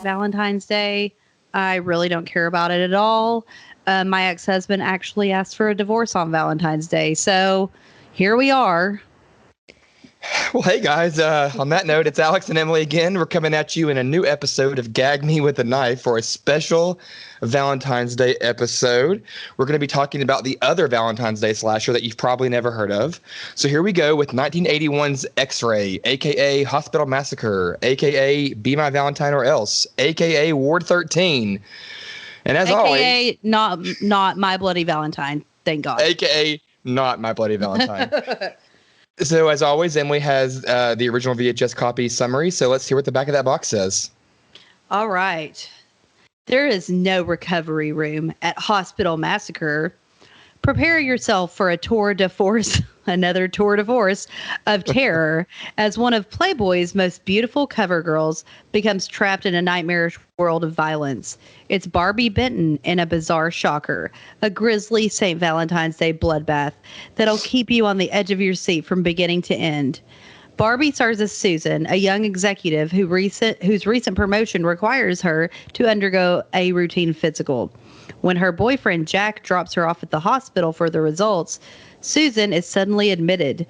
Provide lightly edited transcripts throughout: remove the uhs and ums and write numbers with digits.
Valentine's Day. I really don't care about it at all. My ex-husband actually asked for a divorce on Valentine's Day. So here we are. Well, hey guys, on that note, it's Alex and Emily again. We're coming at you in a new episode of Gag Me with a Knife for a special Valentine's Day episode. We're going to be talking about the other Valentine's Day slasher that you've probably never heard of. So here we go with 1981's X-Ray, aka Hospital Massacre, aka Be My Valentine or Else, aka Ward 13. And as always, AKA not My Bloody Valentine, thank God. aka not My Bloody Valentine. So, as always, Emily has the original VHS copy summary. So, let's hear what the back of that box says. All right. There is no recovery room at Hospital Massacre. Prepare yourself for a tour de force, another tour de force of terror, as one of Playboy's most beautiful cover girls becomes trapped in a nightmarish world of violence. It's Barbie Benton in a bizarre shocker, a grisly St. Valentine's Day bloodbath that'll keep you on the edge of your seat from beginning to end. Barbie stars as Susan, a young executive whose recent promotion requires her to undergo a routine physical. When her boyfriend Jack drops her off at the hospital for the results, Susan is suddenly admitted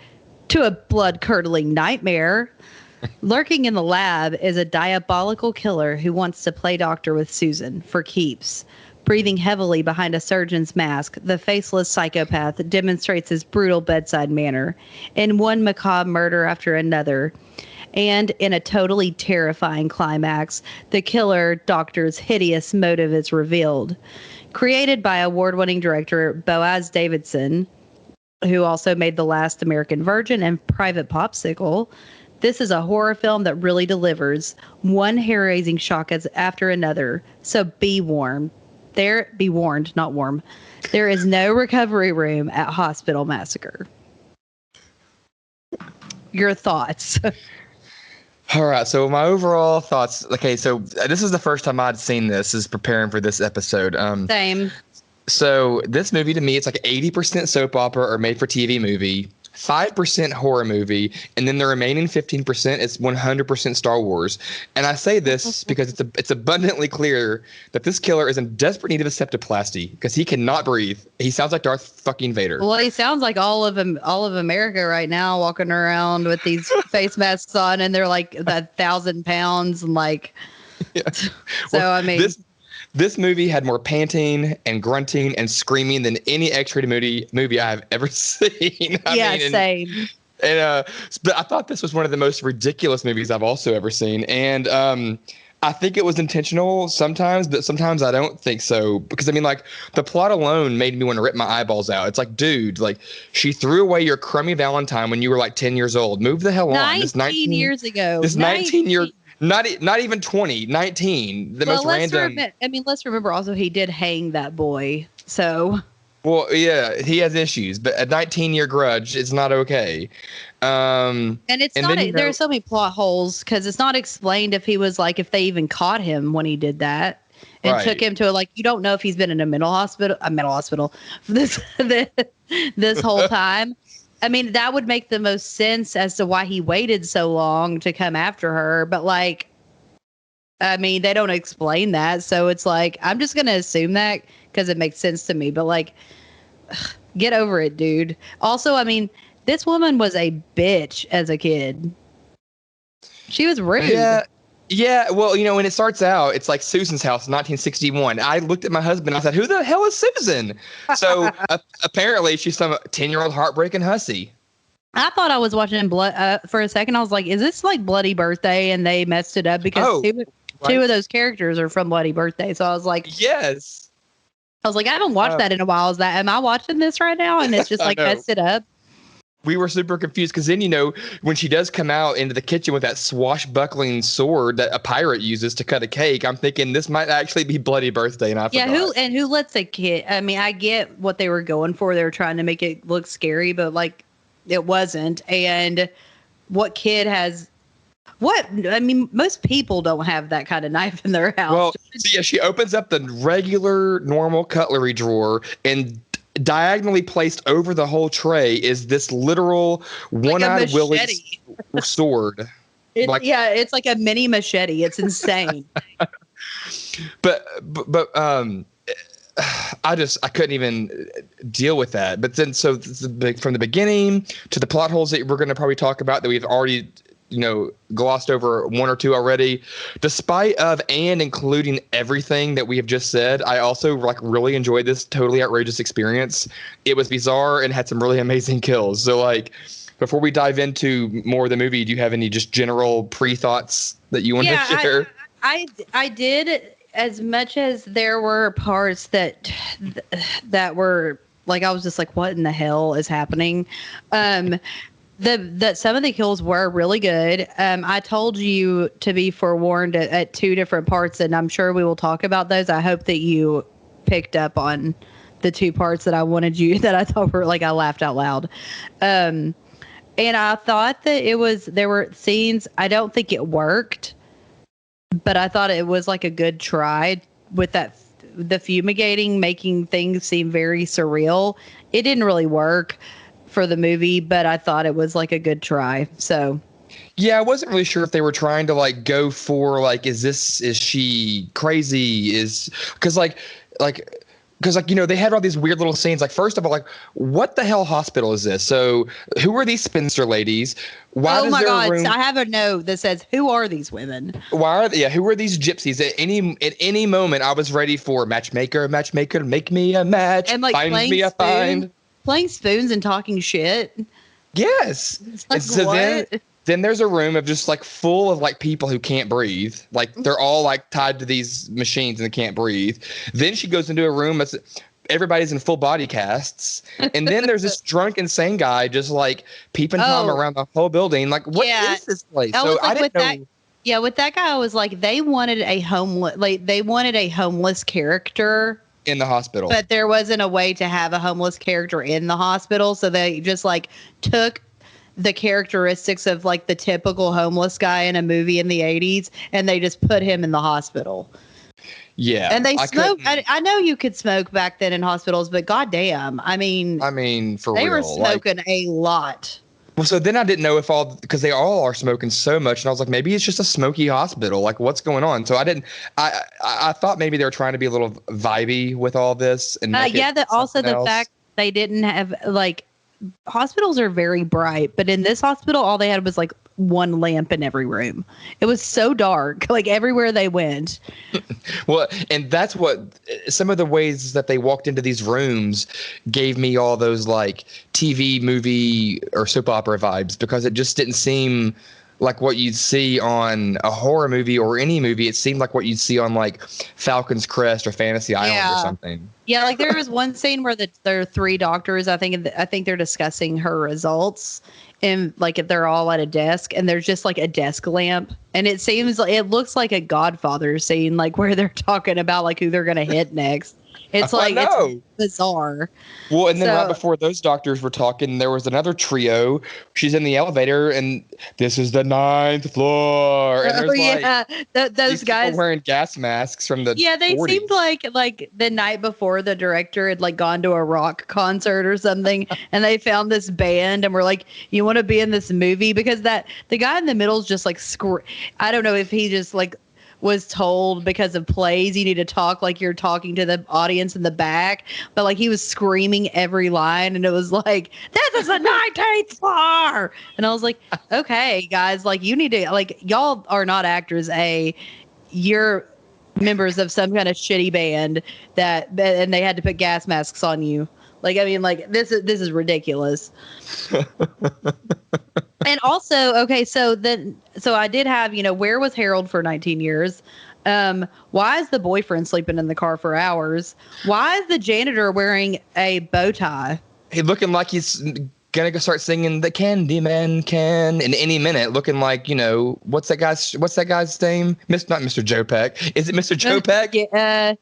to a blood-curdling nightmare. Lurking in the lab is a diabolical killer who wants to play doctor with Susan for keeps. Breathing heavily behind a surgeon's mask, the faceless psychopath demonstrates his brutal bedside manner in one macabre murder after another. And in a totally terrifying climax, the killer doctor's hideous motive is revealed. Created by award-winning director Boaz Davidson, who also made The Last American Virgin and Private Popsicle, this is a horror film that really delivers one hair-raising shock after another. So be warned. Be warned, not warm. There is no recovery room at Hospital Massacre. Your thoughts? All right. So my overall thoughts. Okay. So this is the first time I'd seen this, is preparing for this episode. Same. So this movie to me, it's like 80% soap opera or made for TV movie, 5% horror movie, and then the remaining 15% is 100% Star Wars. And I say this because it's abundantly clear that this killer is in desperate need of a septoplasty because he cannot breathe. He sounds like Darth fucking Vader. Well, he sounds like all of America right now, walking around with these face masks on, and they're like 1,000 pounds, and like. Yeah. So Well, I mean. This movie had more panting and grunting and screaming than any X-rated movie I have ever seen. Same. But I thought this was one of the most ridiculous movies I've also ever seen. And I think it was intentional sometimes, but sometimes I don't think so. Because, I mean, like, the plot alone made me want to rip my eyeballs out. It's like, dude, like, she threw away your crummy Valentine when you were like 10 years old. Move the hell on. 19 years ago. This 19-year... Not even 20, 19. Let's remember also he did hang that boy. So. Well, yeah, he has issues, but a 19-year grudge is not okay. And it's not. There are so many plot holes because it's not explained if he was like, if they even caught him when he did that and took him to you don't know if he's been in a mental hospital this whole time. I mean, that would make the most sense as to why he waited so long to come after her. But they don't explain that. So it's like, I'm just going to assume that because it makes sense to me. But get over it, dude. Also, I mean, this woman was a bitch as a kid. She was rude. Yeah, well, when it starts out, it's like Susan's house, 1961. I looked at my husband. I said, "Who the hell is Susan?" So apparently, she's some 10-year-old heartbreaking hussy. I thought I was watching Blood for a second. I was like, "Is this like Bloody Birthday?" And they messed it up because two of those characters are from Bloody Birthday. So I was like, "Yes." I was like, "I haven't watched that in a while. Am I watching this right now?" And it's just like messed it up. We were super confused because then, when she does come out into the kitchen with that swashbuckling sword that a pirate uses to cut a cake, I'm thinking this might actually be Bloody Birthday. And I forgot. Who lets a kid? I mean, I get what they were going for. They were trying to make it look scary, but it wasn't. And what kid has what? I mean, most people don't have that kind of knife in their house. Well, so yeah, she opens up the regular, normal cutlery drawer and diagonally placed over the whole tray is this literal one-eyed Willie sword. It's like a mini machete. It's insane. but I couldn't even deal with that. But then, so from the beginning to the plot holes that we're going to probably talk about that we've already, glossed over one or two already, despite of and including everything that we have just said, I also really enjoyed this totally outrageous experience. It was bizarre and had some really amazing kills. So before we dive into more of the movie, do you have any just general pre-thoughts that you want to share? I did, as much as there were parts that were I was just like, what in the hell is happening? That some of the kills were really good. I told you to be forewarned at two different parts, and I'm sure we will talk about those. I hope that you picked up on the two parts that I thought were I laughed out loud. And I thought that there were scenes, I don't think it worked, but I thought it was a good try with the fumigating, making things seem very surreal. It didn't really work for the movie, but I thought it was a good try. So yeah, I wasn't really sure if they were trying to go for is she crazy? Because they had all these weird little scenes. First of all, what the hell hospital is this? So who are these spinster ladies? Why oh my God! Room, I have a note that says, "Who are these women? Who are these gypsies?" At any moment, I was ready for matchmaker, make me a match, And find me a find. Playing spoons and talking shit. Yes. And so what? then there's a room of just full of people who can't breathe. They're all tied to these machines and they can't breathe. Then she goes into a room that's everybody's in full body casts. And then there's this drunk, insane guy just peeping Tom around the whole building. What is this place? So I didn't know. Yeah, with that guy, I was they wanted a homeless character in the hospital, but there wasn't a way to have a homeless character in the hospital, so they just took the characteristics of the typical homeless guy in a movie in the 80s and they just put him in the hospital. Yeah, and they smoked. I know you could smoke back then in hospitals, but goddamn, I mean for they real, were smoking a lot. Well, so then I didn't know because they all are smoking so much, and I was like, maybe it's just a smoky hospital. What's going on? So I thought maybe they were trying to be a little vibey with all this, and the fact they didn't have hospitals are very bright, but in this hospital, all they had was one lamp in every room. It was so dark, everywhere they went. Well, and that's what some of the ways that they walked into these rooms gave me all those TV, movie, or soap opera vibes, because it just didn't seem like what you'd see on a horror movie or any movie. It seemed like what you'd see on Falcon's Crest or Fantasy Island or something. Yeah, there was one scene where there are three doctors. I think they're discussing her results, and they're all at a desk, and there's just a desk lamp, and it it looks like a Godfather scene, where they're talking about who they're gonna hit next. It's it's bizarre. Well, and then right before those doctors were talking, there was another trio. She's in the elevator, and this is the 9th floor. And there's those guys wearing gas masks from the they 40s. Seemed like the night before the director had gone to a rock concert or something, and they found this band and were like, "You want to be in this movie?" Because the guy in the middle is just I don't know if he just was told because of plays you need to talk like you're talking to the audience in the back, but he was screaming every line, and it was "This is the 19th floor," and I was like, okay guys, you need to y'all are not actors, you're members of some kind of shitty band and they had to put gas masks on you. This is ridiculous. And also, okay, so I did have, where was Harold for 19 years? Why is the boyfriend sleeping in the car for hours? Why is the janitor wearing a bow tie? He looking like he's gonna go start singing "The Candyman Can" in any minute, looking what's that guy's name? Not Mr. Joe Peck. Is it Mr. Joe Peck? Yeah.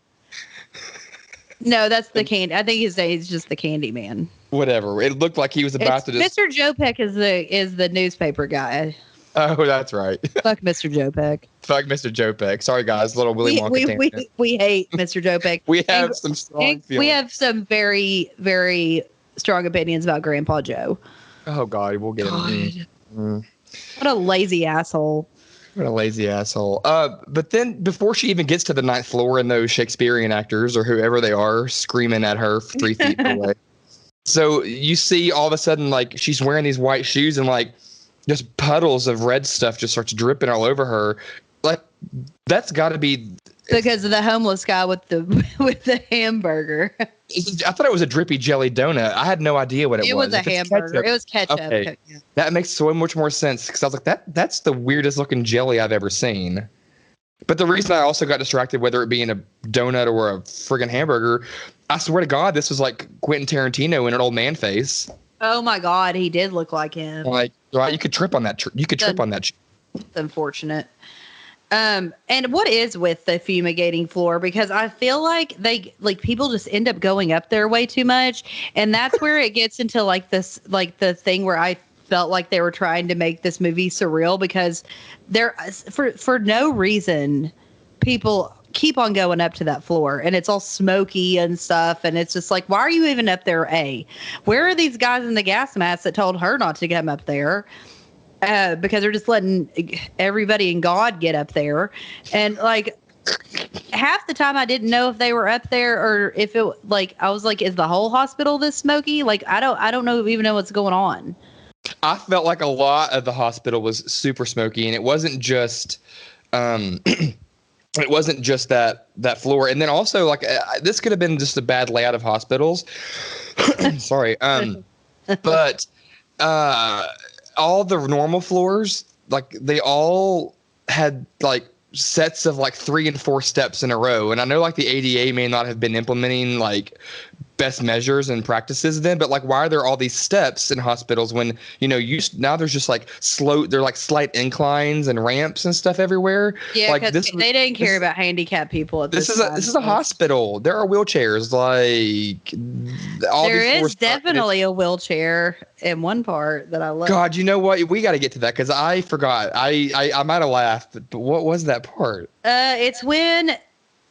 No, that's the candy. I think his name is just the Candyman. Whatever. It looked like he was about to just. Mr. Joe Peck is the newspaper guy. Oh, that's right. Fuck Mr. Joe Peck. Fuck Mr. Joe Peck. Sorry, guys. Little Willy Wonka. We hate Mr. Joe Peck. We have some strong feelings. We have some very, very strong opinions about Grandpa Joe. Oh God, we'll get him. What a lazy asshole. What a lazy asshole. But then before she even gets to the ninth floor and those Shakespearean actors or whoever they are screaming at her 3 feet away. So you see all of a sudden, like, she's wearing these white shoes and like just puddles of red stuff just starts dripping all over her. Like, that's got to be because of the homeless guy with the hamburger. I thought it was a drippy jelly donut. I had no idea what it was. It was a hamburger. Ketchup, it was ketchup. okay. Yeah. That makes so much more sense because I was like, that's the weirdest looking jelly I've ever seen. But the reason I also got distracted, whether it being a donut or a friggin' hamburger, I swear to God, this was like Quentin Tarantino in an old man face. Oh my God, he did look like him. Like, right, you could trip on that. You could trip on that. It's unfortunate. And what is with the fumigating floor? Because I feel like people just end up going up there way too much, and that's where it gets into like this, like the thing where I felt like they were trying to make this movie surreal because for no reason people keep on going up to that floor and it's all smoky and stuff, and it's just like, why are you even up there? Where are these guys in the gas masks that told her not to come up there? Because they're just letting everybody and God get up there. And like half the time I didn't know if they were up there or if it like, I was like, is the whole hospital this smoky? Like, I don't even know what's going on. I felt like a lot of the hospital was super smoky, and it wasn't just, it wasn't just that floor. And then also like, this could have been just a bad layout of hospitals. Sorry. But, all the normal floors, like they all had like sets of like 3 and 4 steps in a row. And I know like the ADA may not have been implementing like best measures and practices then, but like, why are there all these steps in hospitals when, you know, now there's just like they're like slight inclines and ramps and stuff everywhere. Yeah, like because they didn't care about handicapped people at this time. This is a hospital. There are wheelchairs. Like there is definitely a wheelchair in one part that I love. God, you know what? We got to get to that because I forgot. I might have laughed, but what was that part? It's when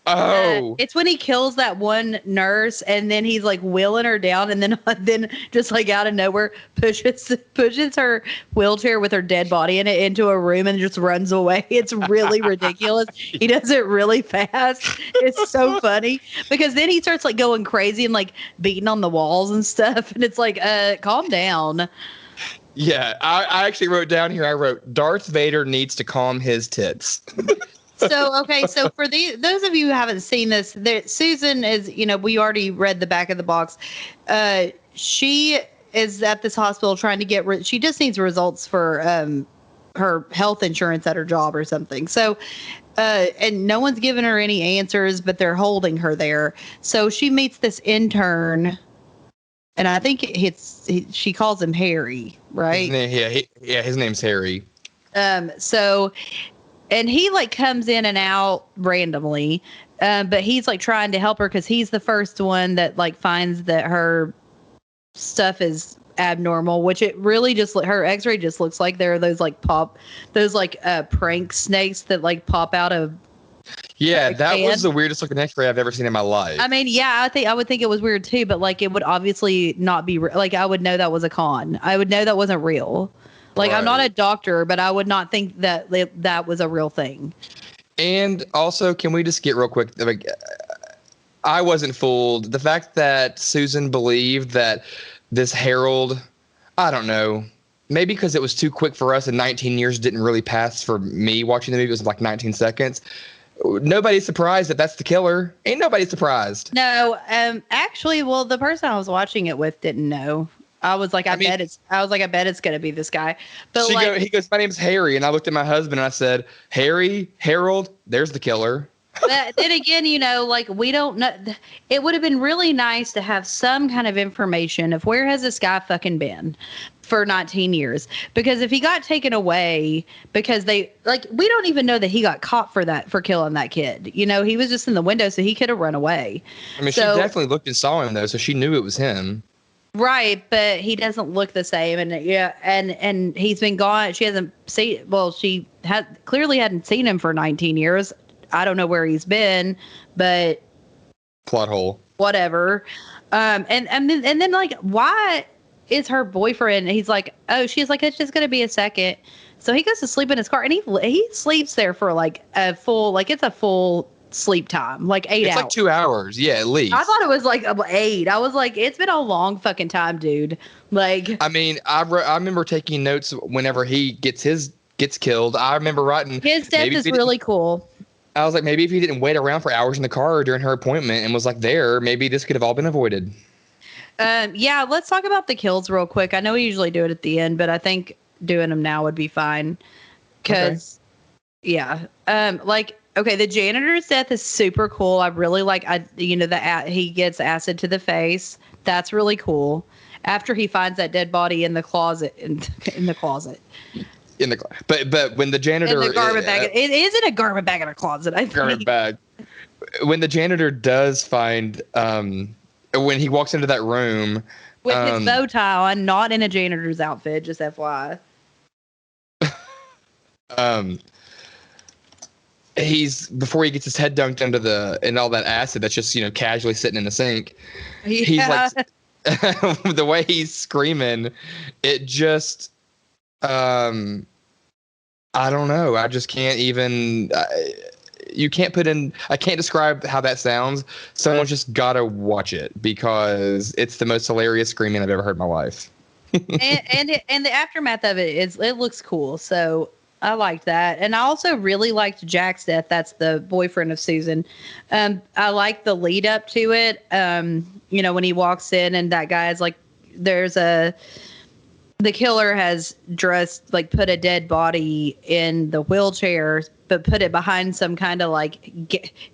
it's when he kills that one nurse and then he's like wheeling her down and then just like out of nowhere pushes her wheelchair with her dead body in it into a room and just runs away. It's really ridiculous. He does it really fast. It's so funny because then he starts like going crazy and like beating on the walls and stuff. And it's like, calm down. Yeah, I actually wrote down here, I wrote, Darth Vader needs to calm his tits. So, okay, so for those of you who haven't seen this, Susan is, you know, we already read the back of the box. She is at this hospital trying to get she just needs results for her health insurance at her job or something. So, and no one's giving her any answers, but they're holding her there. So she meets this intern, and I think she calls him Harry, right? His name's Harry. And he like comes in and out randomly, but he's like trying to help her because he's the first one that like finds that her stuff is abnormal, which it really just her x-ray just looks like there are those prank snakes that like pop out of. Yeah, that was the weirdest looking x-ray I've ever seen in my life. I mean, yeah, I would think it was weird too, but like it would obviously not be like I would know that was a con. I would know that wasn't real. Like, right. I'm not a doctor, but I would not think that that was a real thing. And also, can we just get real quick? Like, I wasn't fooled. The fact that Susan believed that this Harold, I don't know, maybe because it was too quick for us and 19 years didn't really pass for me watching the movie. It was like 19 seconds. Nobody's surprised that that's the killer. Ain't nobody surprised. No, actually, well, the person I was watching it with didn't know. I was like, I bet it's gonna be this guy. But he goes, my name's Harry, and I looked at my husband and I said, Harold, there's the killer. But then again, you know, like we don't know. It would have been really nice to have some kind of information of where has this guy fucking been for 19 years? Because if he got taken away, because we don't even know that he got caught for killing that kid. You know, he was just in the window, so he could have run away. I mean, she definitely looked and saw him though, so she knew it was him. Right, but he doesn't look the same, and he's been gone. She hasn't seen. Well, she clearly hadn't seen him for 19 years. I don't know where he's been, but plot hole. Whatever. And then like, why is her boyfriend? He's like, oh, she's like, it's just gonna be a second. So he goes to sleep in his car, and he sleeps there for like a full sleep time, like 8 hours. It's like 2 hours, yeah, at least. I thought it was like 8. I was like, it's been a long fucking time, dude. Like, I mean, I remember taking notes whenever he gets killed. I remember writing his death is really cool. I was like, maybe if he didn't wait around for hours in the car during her appointment and was like there, maybe this could have all been avoided. Yeah, let's talk about the kills real quick. I know we usually do it at the end, but I think doing them now would be fine. Because, yeah. Okay, the janitor's death is super cool. I really like, he gets acid to the face. That's really cool. After he finds that dead body in the closet, in the closet. But when the janitor in the garbage bag, it is in a garbage bag in a closet. I think. Garbage bag. When the janitor does find, when he walks into that room with his bow tie on, not in a janitor's outfit, just FYI. Before he gets his head dunked into and all that acid that's just casually sitting in the sink. Yeah. He's like the way he's screaming, it just I don't know. I just can't even. You can't put in. I can't describe how that sounds. Someone's just gotta watch it because it's the most hilarious screaming I've ever heard in my life. and the aftermath of it looks cool. So I liked that, and I also really liked Jack's death. That's the boyfriend of Susan. I like the lead up to it. When he walks in and that guy is like, the killer has put a dead body in the wheelchair, but put it behind some kind of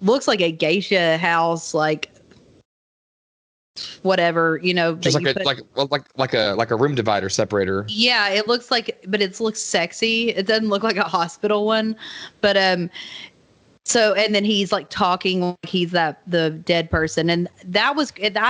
looks like a geisha house, like whatever, just like a room divider separator. Yeah, it looks like, but it looks sexy. It doesn't look like a hospital one, but so, and then he's like talking like he's the dead person. And I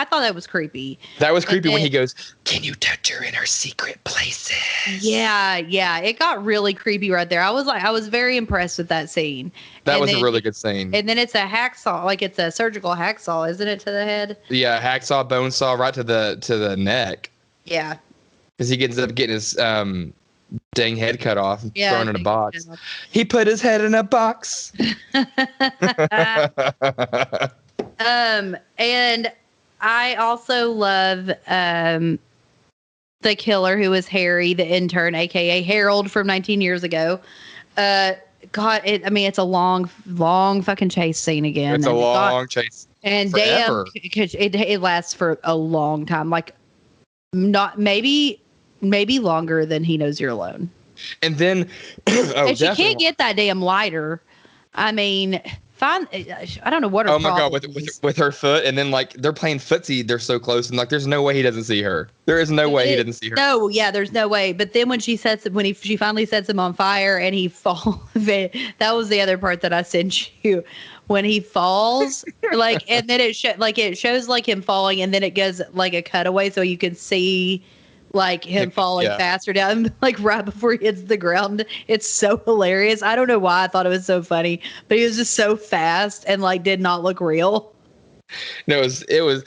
thought that was creepy. That was creepy when he goes, "Can you touch her in her secret places?" Yeah. It got really creepy right there. I was very impressed with that scene. That was a really good scene. And then it's a hacksaw, like it's a surgical hacksaw, isn't it, to the head? Yeah, hacksaw, bone saw right to the neck. Yeah. Because he ends up getting his dang head cut off and thrown in a box. He put his head in a box. And I also love the killer who was Harry, the intern, aka Harold from 19 years ago. It's a long fucking chase scene again. It's a long chase. And forever. Damn, it lasts for a long time. Like, not maybe longer than He Knows You're Alone. And then, and she can't get that damn lighter. I mean, I don't know what her problem is. with her foot, and then like they're playing footsie, they're so close, and like there's no way he doesn't see her. There is no way he doesn't see her. No, yeah, there's no way. But then when she finally sets him on fire and he falls, that was the other part that I sent you. When he falls, and then it shows like him falling, and then it goes like a cutaway so you can see like him falling faster down, like right before he hits the ground. It's so hilarious. I don't know why I thought it was so funny, but he was just so fast and like did not look real. No, it was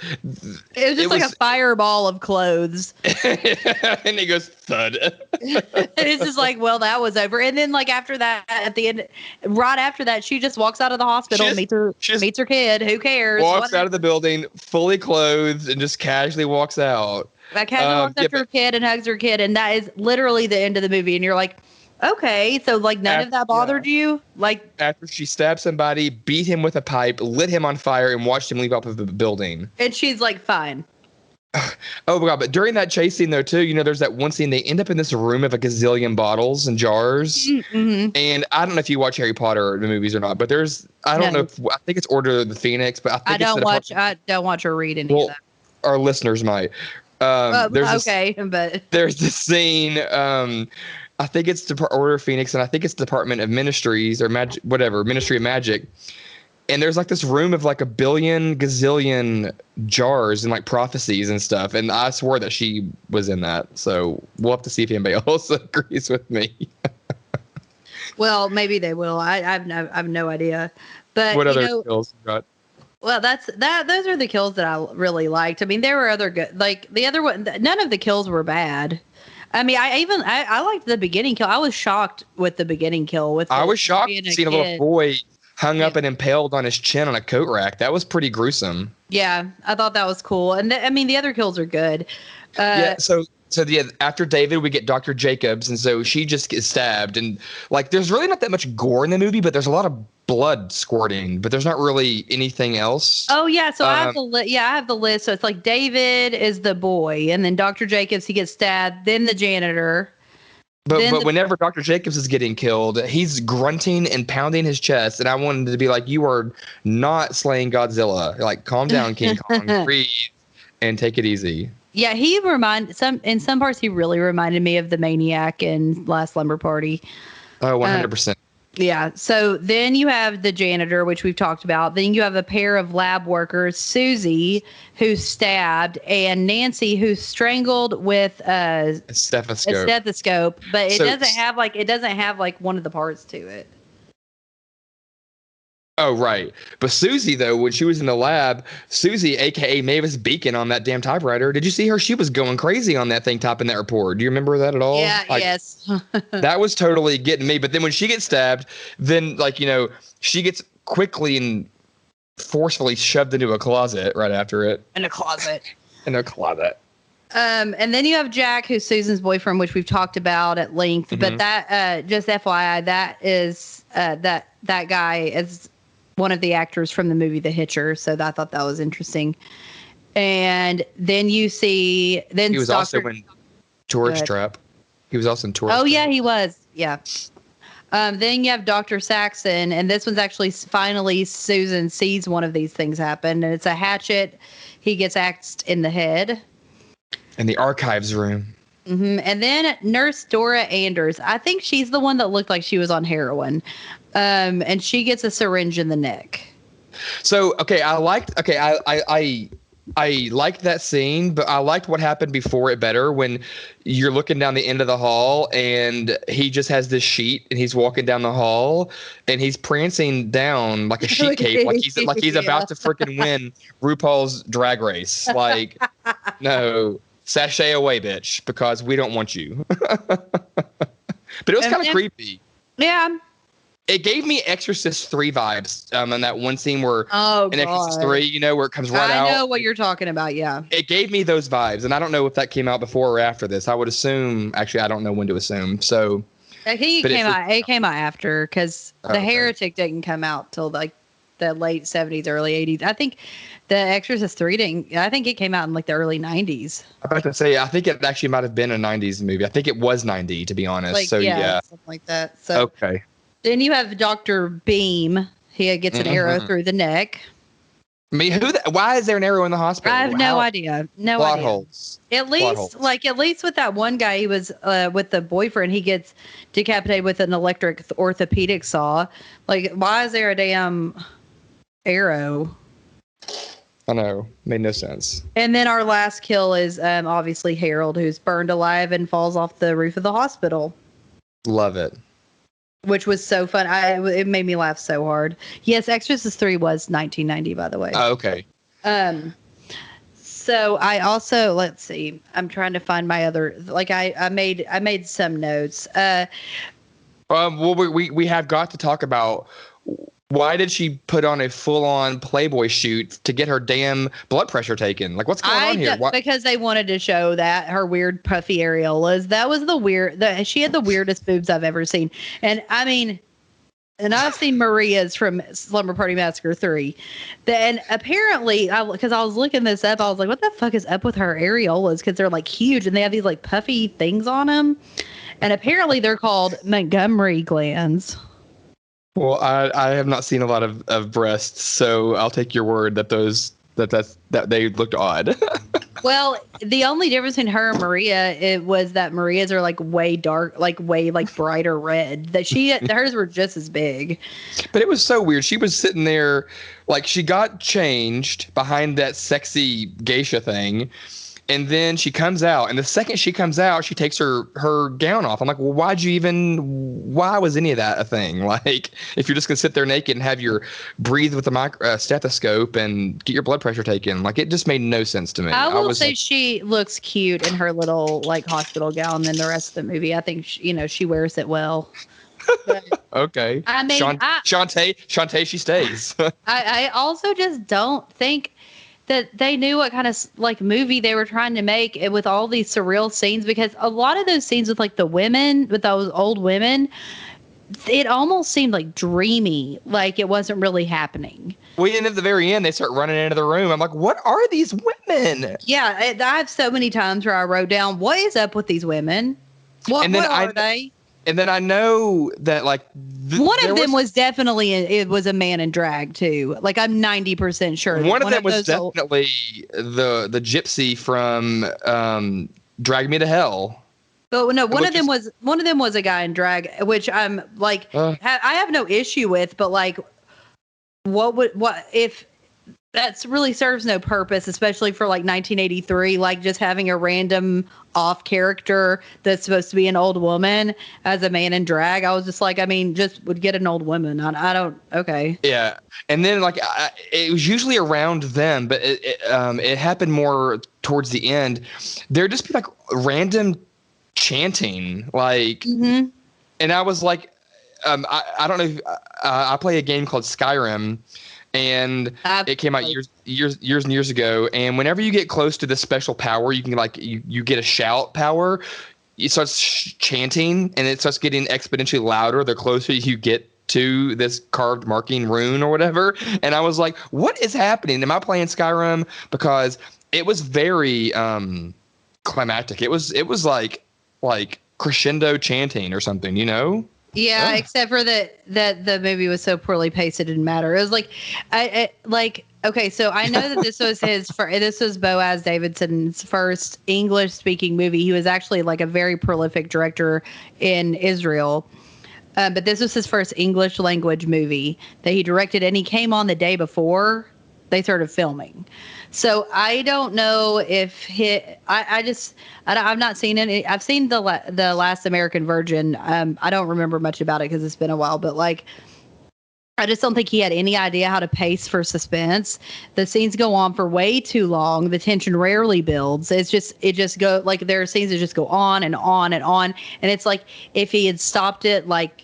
just like a fireball of clothes. And he goes thud. It's just like, well, that was over. And then like after that, at the end, right after that, she just walks out of the hospital, meets her kid. Who cares? Walks out of the building fully clothed and just casually walks out. Like walks up to her kid and hugs her kid, and that is literally the end of the movie. And you're like, okay, so like none of that bothered you? Like after she stabbed somebody, beat him with a pipe, lit him on fire, and watched him leave out of the building. And she's like, fine. Oh my God. But during that chase scene though, too, there's that one scene, they end up in this room of a gazillion bottles and jars. Mm-hmm. And I don't know if you watch Harry Potter, the movies or not, but I think it's Order of the Phoenix, but I think I don't watch or read any of that. Our listeners might. But there's this scene, I think it's Order of Phoenix, and I think it's Department of Ministries or Magic, whatever, Ministry of Magic. And there's like this room of like a gazillion jars and like prophecies and stuff. And I swore that she was in that. So we'll have to see if anybody else agrees with me. Well, maybe they will. I have no idea. But what other kills you got? Well, those are the kills that I really liked. I mean, there were other good, like the other one. None of the kills were bad. I mean, I liked the beginning kill. I was shocked with the beginning kill. I was shocked seeing a little boy hung up and impaled on his chin on a coat rack. That was pretty gruesome. Yeah, I thought that was cool. And I mean, the other kills are good. After David, we get Dr. Jacobs, and so she just gets stabbed. And like, there's really not that much gore in the movie, but there's a lot of blood squirting, but there's not really anything else. Oh yeah, so I have the list. So it's like David is the boy, and then Dr. Jacobs, he gets stabbed, then the janitor. But whenever Dr. Jacobs is getting killed, he's grunting and pounding his chest, and I wanted to be like, you are not slaying Godzilla. Like, calm down, King Kong, breathe, and take it easy. Yeah, in some parts he really reminded me of the maniac in Last Slumber Party. Oh, 100%. Yeah. So then you have the janitor, which we've talked about. Then you have a pair of lab workers, Susie, who's stabbed, and Nancy, who's strangled with a stethoscope. But it doesn't have like one of the parts to it. Oh, right. But Susie, though, when she was in the lab, Susie, a.k.a. Mavis Beacon on that damn typewriter, did you see her? She was going crazy on that thing typing that report. Do you remember that at all? Yeah, yes. That was totally getting me. But then when she gets stabbed, then, like, you know, she gets quickly and forcefully shoved into a closet right after it. In a closet. And then you have Jack, who's Susan's boyfriend, which we've talked about at length. Mm-hmm. But that, just FYI, that is that guy is one of the actors from the movie The Hitcher, so I thought that was interesting. And then you see, he was also in Tourist Trap. He was also in Tourist Trap. Oh yeah, he was. Yeah. Then you have Dr. Saxon, and this one's actually finally Susan sees one of these things happen, and it's a hatchet. He gets axed in the head. In the archives room. Mm-hmm. And then Nurse Dora Anders. I think she's the one that looked like she was on heroin. And she gets a syringe in the neck. So, okay, I liked that scene, but I liked what happened before it better when you're looking down the end of the hall and he just has this sheet and he's walking down the hall and he's prancing down like a sheet cape, like he's about to freaking win RuPaul's Drag Race. Like, no, sashay away, bitch, because we don't want you. But it was kind of creepy. Yeah. It gave me Exorcist 3 vibes in that one scene where in Exorcist 3, you know, where it comes right out. I know what you're talking about, yeah. It gave me those vibes, and I don't know if that came out before or after this. I would assume, actually, I don't know when to assume. So I think it came out after, because The Heretic didn't come out till like the late 70s, early 80s. I think The Exorcist 3 didn't. I think it came out in like the early 90s. I'm about to say, I think it actually might have been a 90s movie. I think it was 90, to be honest. Like, so yeah, something like that. So okay. Then you have Dr. Beam. He gets an arrow through the neck. I mean, why is there an arrow in the hospital? I have no idea. Plot holes. At least with that one guy, he was with the boyfriend. He gets decapitated with an electric orthopedic saw. Like, why is there a damn arrow? I know. Made no sense. And then our last kill is obviously Harold, who's burned alive and falls off the roof of the hospital. Love it. Which was so fun. It made me laugh so hard. Yes, Exorcist 3 was 1990, by the way. Oh, okay. So I also, let's see. I'm trying to find my other. Like I made some notes. Well, we have got to talk about. Why did she put on a full-on Playboy shoot to get her damn blood pressure taken? Like, what's going on here? Because they wanted to show that her weird puffy areolas. That was she had the weirdest boobs I've ever seen. And I mean, and I've seen Maria's from Slumber Party Massacre 3. And apparently, because I was looking this up, I was like, what the fuck is up with her areolas? Because they're like huge and they have these like puffy things on them. And apparently they're called Montgomery glands. Well, I have not seen a lot of breasts, so I'll take your word that that they looked odd. Well, the only difference in her and Maria was that Maria's are like way dark, like way like brighter red. That hers were just as big. But it was so weird. She was sitting there, like she got changed behind that sexy geisha thing. And then she comes out, and the second she comes out, she takes her gown off. I'm like, well, why was any of that a thing? Like, if you're just gonna sit there naked and have your breathe with a stethoscope and get your blood pressure taken, like, it just made no sense to me. I will say like, she looks cute in her little like hospital gown than the rest of the movie. I think she wears it well. But, okay. I mean, Shantae, she stays. I also just don't think that they knew what kind of like movie they were trying to make with all these surreal scenes, because a lot of those scenes with like the women, with those old women, it almost seemed like dreamy, like it wasn't really happening. Well, and at the very end, they start running into the room. I'm like, what are these women? Yeah, I have so many times where I wrote down, what is up with these women? What are they? And then I know that like one of them was definitely it was a man in drag too. Like I'm 90% sure. One of them was definitely the gypsy from Drag Me to Hell. But no, one of them was a guy in drag, which I'm like I have no issue with. But like, what if that really serves no purpose, especially for like 1983, like just having a random off character that's supposed to be an old woman as a man in drag. I was just like, I mean, just would get an old woman. I don't. Okay. Yeah. And then like it was usually around them, but it happened more towards the end. There'd just be like random chanting, like, and I was like, I don't know if I play a game called Skyrim. And it came out years and years ago. And whenever you get close to this special power, you can like you get a shout power. It starts chanting, and it starts getting exponentially louder the closer you get to this carved marking rune or whatever. And I was like, what is happening? Am I playing Skyrim? Because it was very climactic. It was like crescendo chanting or something, you know? Yeah, except for that the movie was so poorly paced, it didn't matter. It was like, okay, so I know that this was this was Boaz Davidson's first English speaking movie. He was actually like a very prolific director in Israel, but this was his first English language movie that he directed, and he came on the day before they started filming. So I don't know if I've not seen any. I've seen the Last American Virgin. I don't remember much about it because it's been a while. But like, I just don't think he had any idea how to pace for suspense. The scenes go on for way too long. The tension rarely builds. It just go like there are scenes that just go on and on and on. And it's like if he had stopped it, like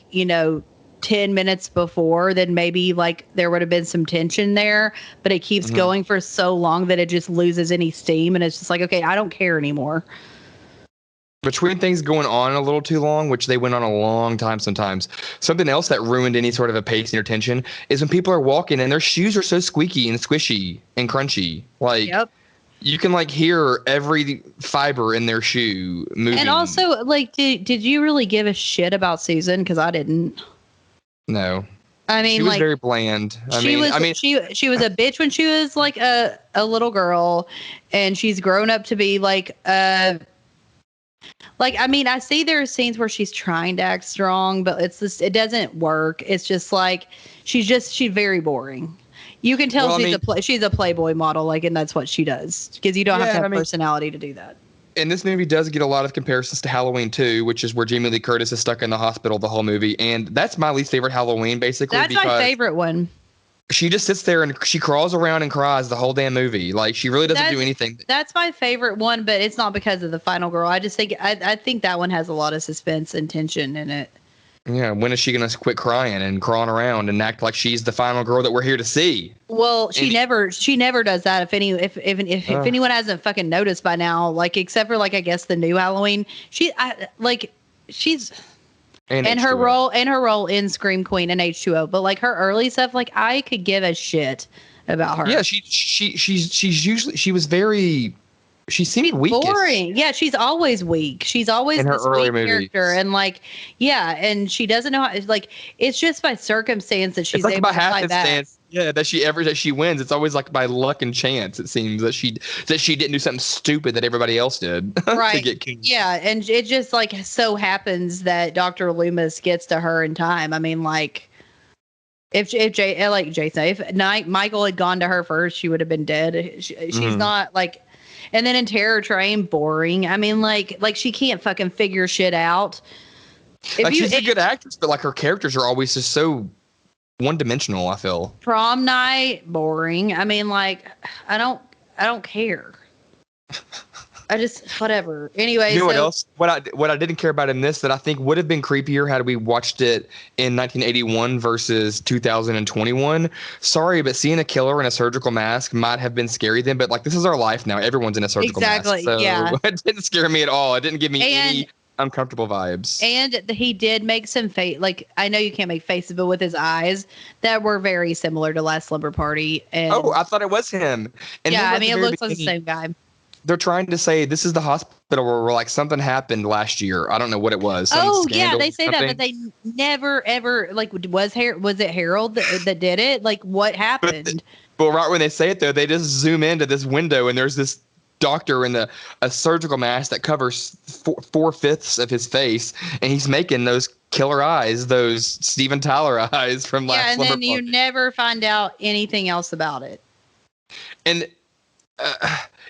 10 minutes before, then maybe like there would have been some tension there, but it keeps going for so long that it just loses any steam, and it's just like, okay, I don't care anymore. Between things going on a little too long, which they went on a long time sometimes, something else that ruined any sort of a pacing or tension is when people are walking and their shoes are so squeaky and squishy and crunchy. Like, yep. You can like hear every fiber in their shoe moving. And also, like, did you really give a shit about Susan? Because I didn't. No. I mean, she was very bland. She was a bitch when she was like a little girl, and she's grown up to be like I see there are scenes where she's trying to act strong, but it doesn't work. It's just like she's very boring. You can tell she's a Playboy model, like, and that's what she does, because you don't have to have personality to do that. And this movie does get a lot of comparisons to Halloween 2, which is where Jamie Lee Curtis is stuck in the hospital the whole movie. And that's my least favorite Halloween, basically. That's my favorite one. She just sits there and she crawls around and cries the whole damn movie. Like, she really doesn't do anything. That's my favorite one, but it's not because of the final girl. I just think I think that one has a lot of suspense and tension in it. Yeah, when is she gonna quit crying and crawling around and act like she's the final girl that we're here to see? Well, she never does that. If anyone hasn't fucking noticed by now, like, except for like I guess the new Halloween, she's and her role in Scream Queen and H2O, but like her early stuff, like I could give a shit about her. Yeah, she was very. She seemed weak. Boring. Yeah, she's always weak. She's always in her this early weak movies. character, and like, yeah, and she doesn't know how. Like, it's just by circumstance that she's able to fight back. Yeah, that she wins. It's always like by luck and chance. It seems that she didn't do something stupid that everybody else did. Right. To get killed. Yeah, and it just like so happens that Dr. Loomis gets to her in time. I mean, like, if Michael had gone to her first, she would have been dead. She's not like. And then in Terror Train, boring. I mean, like she can't fucking figure shit out. Like she's a good actress, but like her characters are always just so one-dimensional, I feel. Prom Night, boring. I mean, like I don't care. I just whatever. Anyway, You know what else? What I didn't care about in this that I think would have been creepier had we watched it in 1981 versus 2021. Sorry, but seeing a killer in a surgical mask might have been scary then. But like this is our life now. Everyone's in a surgical mask. So yeah. It didn't scare me at all. It didn't give me any uncomfortable vibes. And he did make some face. Like I know you can't make faces, but with his eyes that were very similar to Last Slumber Party. And I thought it was him. And yeah, I mean it looks like the same guy. They're trying to say this is the hospital where like something happened last year. I don't know what it was. Yeah, they say that, but they never ever like was it Harold that did it? Like what happened? But right when they say it though, they just zoom into this window and there's this doctor in a surgical mask that covers 4/5 of his face, and he's making those killer eyes, those Steven Tyler eyes from Last Slumber Party. And then you never find out anything else about it. And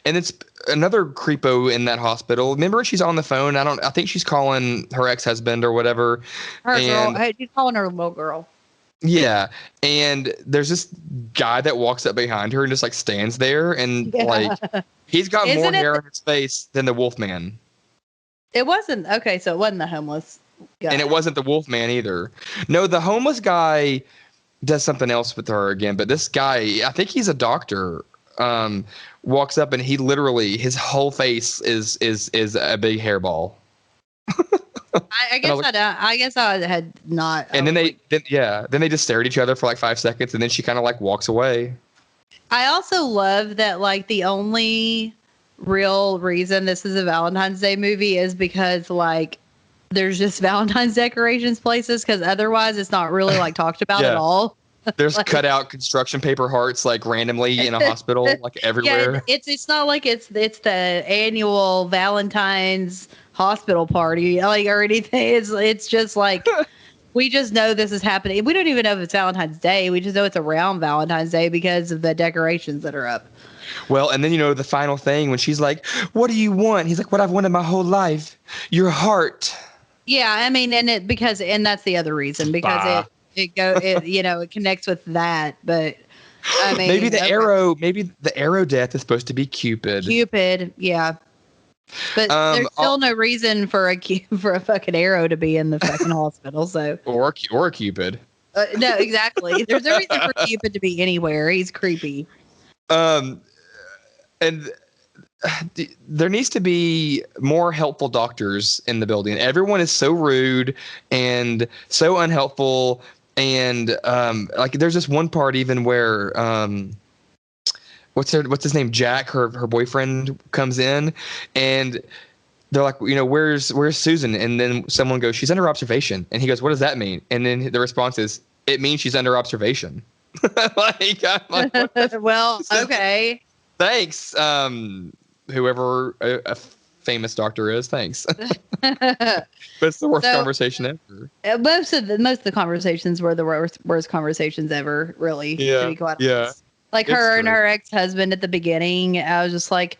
it's another creepo in that hospital. Remember, she's on the phone. I think she's calling her ex-husband or whatever. Her girl. She's calling her little girl. Yeah, and there's this guy that walks up behind her and just like stands there, and like he's got more hair on his face than the Wolfman. It wasn't okay, so it wasn't the homeless guy, and it wasn't the Wolfman either. No, the homeless guy does something else with her again, but this guy, I think he's a doctor. Walks up and he literally his whole face is a big hairball. I guess I had not. And then they just stare at each other for like 5 seconds, and then she kind of like walks away. I also love that like the only real reason this is a Valentine's Day movie is because like there's just Valentine's decorations places, because otherwise it's not really like talked about at all. There's like, cut out construction paper hearts like randomly in a hospital like everywhere. Yeah, it's not like it's the annual Valentine's hospital party like or anything. It's just like we just know this is happening. We don't even know if it's Valentine's Day. We just know it's around Valentine's Day because of the decorations that are up. Well, and then the final thing when she's like, "What do you want?" He's like, "What I've wanted my whole life, your heart." Yeah, I mean, and that's the other reason because it connects with that, but I mean maybe the arrow death is supposed to be Cupid. Yeah. But there's still no reason for a fucking arrow to be in the fucking hospital. So or a Cupid. No, exactly. There's no reason for Cupid to be anywhere. He's creepy. And there needs to be more helpful doctors in the building. Everyone is so rude and so unhelpful. And like there's this one part even where what's his name? Jack, her boyfriend comes in, and they're like, where's Susan? And then someone goes, she's under observation. And he goes, what does that mean? And then the response is, it means she's under observation. Like, I'm like, well, okay. Thanks. Whoever a famous doctor is, thanks. But it's the worst conversation ever. Most of the conversations were the worst conversations ever, really. Yeah. To be quite honest. Like her and her ex-husband at the beginning, I was just like,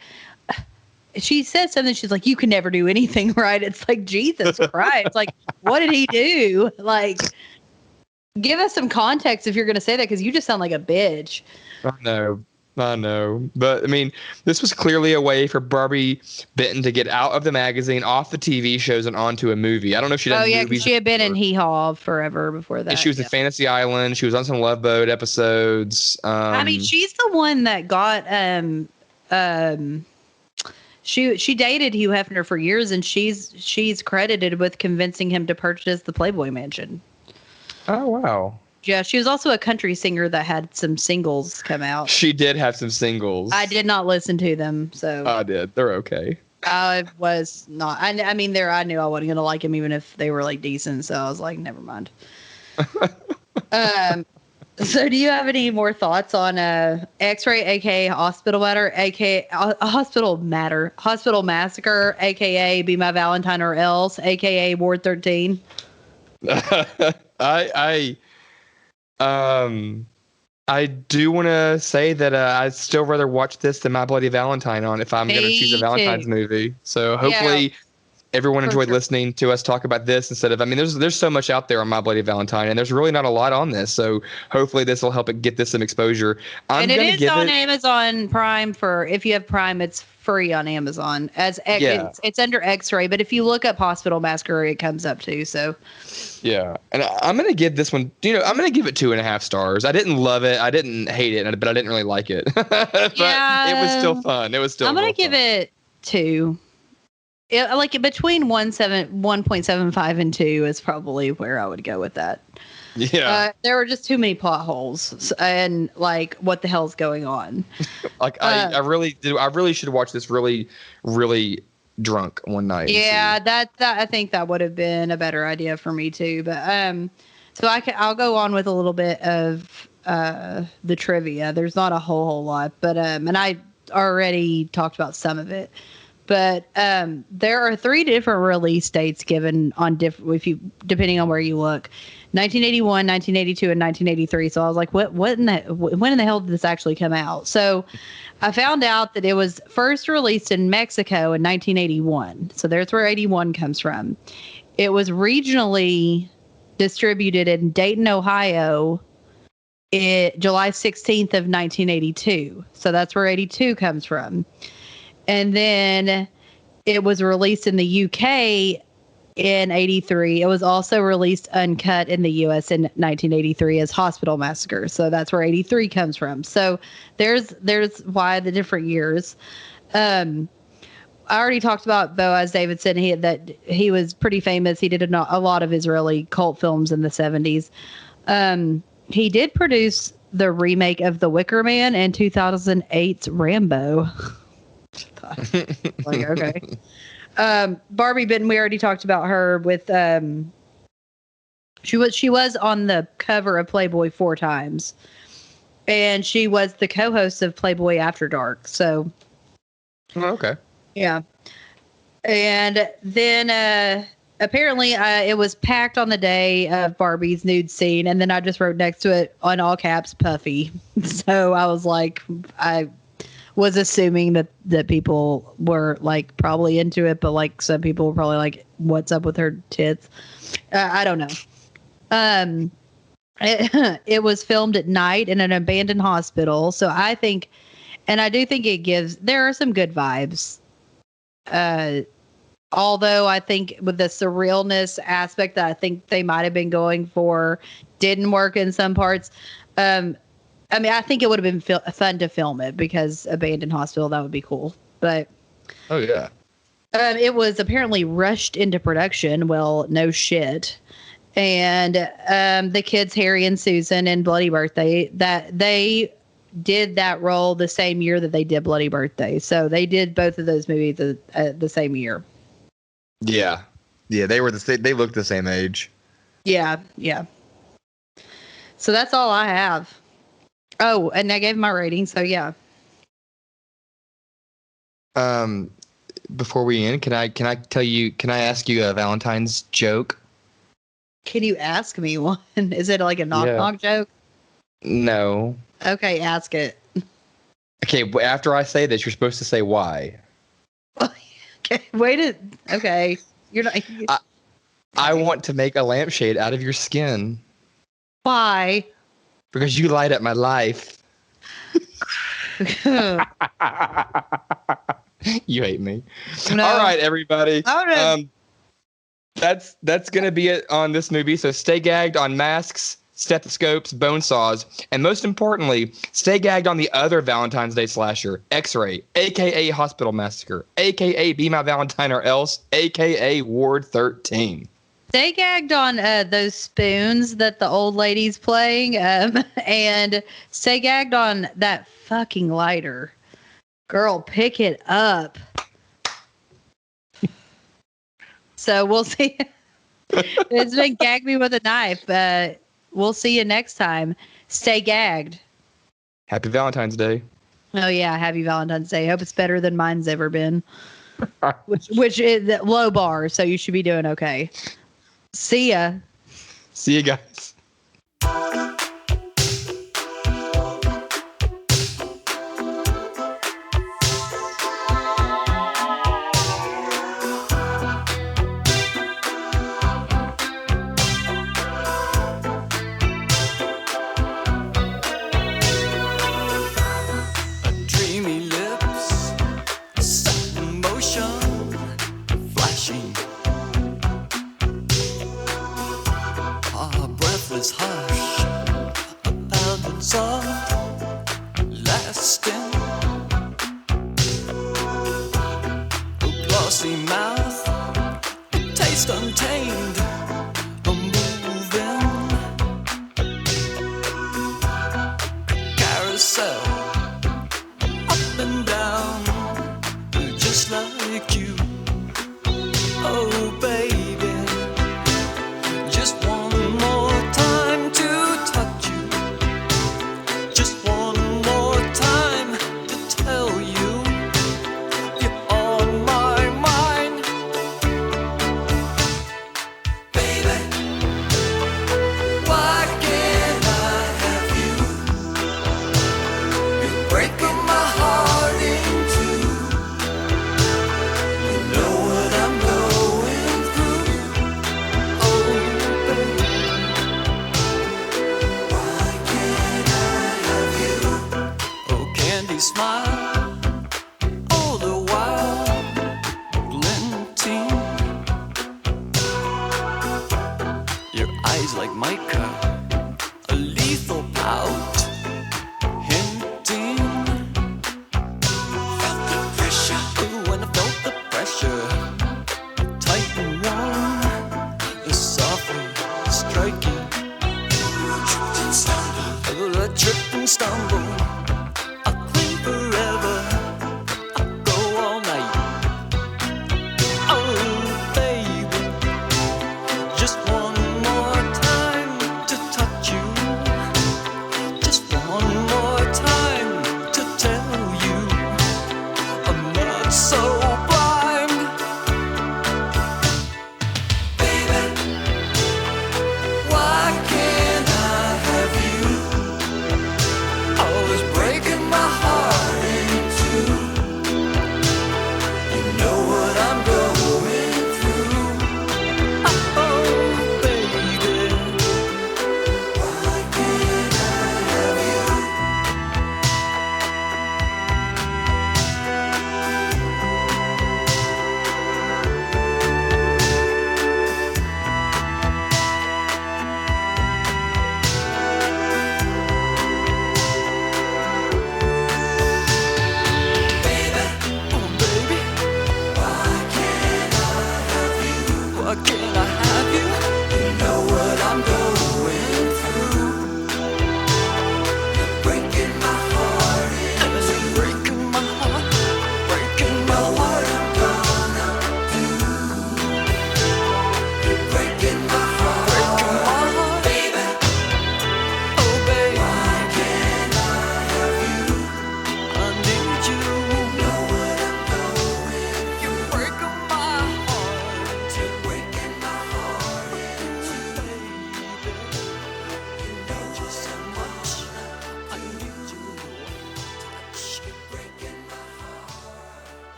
she said something. She's like, "You can never do anything right." It's like, Jesus Christ! Like, what did he do? Like, give us some context if you're going to say that, because you just sound like a bitch. I know. But I mean, this was clearly a way for Barbie Benton to get out of the magazine, off the TV shows, and onto a movie. I don't know if she does movies. Because she had been in Hee Haw forever before that. And she was in Fantasy Island. She was on some Love Boat episodes. I mean, she's the one that got she dated Hugh Hefner for years, and she's credited with convincing him to purchase the Playboy Mansion. Oh wow. Yeah, she was also a country singer that had some singles come out. She did have some singles. I did not listen to them, so I did. They're okay. I was not. I mean, I knew I wasn't gonna like them even if they were like decent. So I was like, never mind. So do you have any more thoughts on X-Ray, aka Hospital Matter, aka Hospital Massacre, aka Be My Valentine or Else, aka Ward 13? I do want to say that I'd still rather watch this than My Bloody Valentine on if I'm going to choose a Me Valentine's too. movie. So Yeah, hopefully everyone for enjoyed sure. listening to us talk about this instead of, I mean, there's so much out there on My Bloody Valentine, and there's really not a lot on this. So hopefully this will help it get this some exposure. And I'm it going to is give on it, Amazon Prime for if you have Prime, it's free on Amazon yeah, it's under X-ray. But if you look up Hospital Massacre, it comes up too. So yeah. And I'm going to give this one, I'm going to give it 2.5 stars. I didn't love it. I didn't hate it, but I didn't really like it. But it was still yeah, fun. It was still I'm gonna real give fun. it 2. Like between 1.75 and 2 is probably where I would go with that. Yeah. There were just too many plot holes and like what the hell's going on. Like I really do. I really should watch this really, really drunk one night and see. Yeah, that I think that would have been a better idea for me too. But so I'll go on with a little bit of the trivia. There's not a whole lot, but and I already talked about some of it. But there are 3 different release dates given on if you depending on where you look. 1981, 1982, and 1983. So I was like, when in the hell did this actually come out? So I found out that it was first released in Mexico in 1981. So there's where 81 comes from. It was regionally distributed in Dayton, Ohio, July 16th of 1982. So that's where 82 comes from. And then it was released in the UK in 83. It was also released uncut in the US in 1983 as Hospital Massacre. So that's where 83 comes from. So there's why the different years. I already talked about Boaz Davidson. He was pretty famous. He did a lot of Israeli cult films in the 70s. He did produce the remake of The Wicker Man and 2008's Rambo. Like, okay. Barbie Benton, we already talked about her with she was on the cover of Playboy 4 times. And she was the co-host of Playboy After Dark. So Okay. yeah. And then apparently it was packed on the day of Barbie's nude scene, and then I just wrote next to it on all caps Puffy. So I was like, I was assuming that people were like probably into it, but like some people were probably like, what's up with her tits? I don't know. It was filmed at night in an abandoned hospital. So I think, and I do think there are some good vibes. Although I think with the surrealness aspect that I think they might have been going for didn't work in some parts. I mean, I think it would have been fun to film it because abandoned hospital, that would be cool. But Oh yeah. it was apparently rushed into production. Well, no shit. And the kids, Harry and Susan, in Bloody Birthday, that they did that role the same year that they did Bloody Birthday. So they did both of those movies the same year. Yeah. Yeah. They were they looked the same age. Yeah, yeah. So that's all I have. Oh, and I gave my rating. So yeah. Before we end, can I ask you a Valentine's joke? Can you ask me one? Is it like a knock Yeah. knock joke? No. Okay, ask it. Okay, after I say this, you're supposed to say why. Okay, okay. You're not. I want to make a lampshade out of your skin Why? because you light up my life. You hate me. No. All right, everybody. Oh, no. That's gonna be it on this movie. So stay gagged on masks, stethoscopes, bone saws, and most importantly, stay gagged on the other Valentine's Day slasher, X-Ray, aka Hospital Massacre, aka Be My Valentine or Else, aka Ward 13. Stay gagged on those spoons that the old lady's playing, and stay gagged on that fucking lighter. Girl, pick it up. So we'll see. It's been Gag Me with a Knife. We'll see you next time. Stay gagged. Happy Valentine's Day. Oh yeah, happy Valentine's Day. Hope it's better than mine's ever been. Which is low bar, so you should be doing okay. See ya. See you guys. machine. Our breathless hush, abandoned soft, lasting. A glossy mouth, a taste untamed, a moving carousel, up and down, just like you. Oh baby, just one more time to touch you, just one more time to tell you you're on my mind. Baby, why can't I have you? You're breaking my heart in two. You know what I'm going through. Oh, baby, why can't I have you? Oh, candy smile, all the while glinting. Your eyes like mica,